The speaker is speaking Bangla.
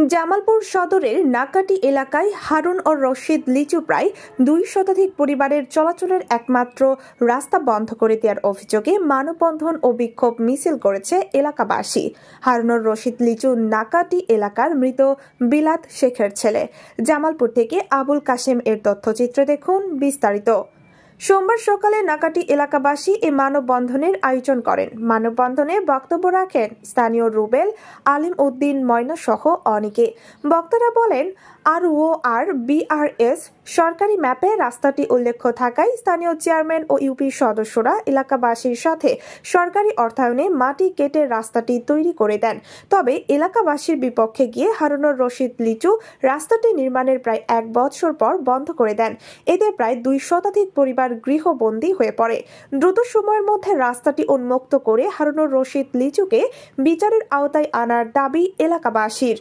জামালপুর সদরের নাকাটি এলাকায় হারুন ও রশিদ লিচু প্রায় 2 শতাধিক পরিবারের চলাচলের একমাত্র রাস্তা বন্ধ করে দেওয়ার অভিযোগে মানববন্ধন ও বিক্ষোভ মিছিল করেছে এলাকাবাসী। হারুন ও রশিদ লিচু নাকাটি এলাকার মৃত বিলাত শেখের ছেলে। জামালপুর থেকে আবুল কাশেম এর তথ্যচিত্র দেখুন বিস্তারিত। সোমবার সকালে নাকাটি এলাকাবাসী এই মানববন্ধনের আয়োজন করেন। মানববন্ধনে বক্তব্য রাখেন স্থানীয় রুবেল, আলিম উদ্দিন ময়না সহ অনেকে। বক্তারা বলেন, ROR-BRS সরকারি ম্যাপে রাস্তাটি উল্লেখ থাকায় স্থানীয় চেয়ারম্যান ও ইউপি সদস্যরা এলাকাবাসীর সাথে সরকারি অর্থায়নে মাটি কেটে রাস্তাটি তৈরি করে দেন। তবে এলাকাবাসীর বিপক্ষে গিয়ে হারুন ও রশিদ লিচু রাস্তাটি নির্মাণের প্রায় 1 বছর পর বন্ধ করে দেন। এতে প্রায় 2 শতাধিক পরিবার গৃহবন্দী হয়ে পড়ে। দ্রুত সময়ের মধ্যে রাস্তাটি উন্মুক্ত করে হারুন ও রশিদ লিচুকে বিচারের আওতায় আনার দাবি এলাকাবাসীর।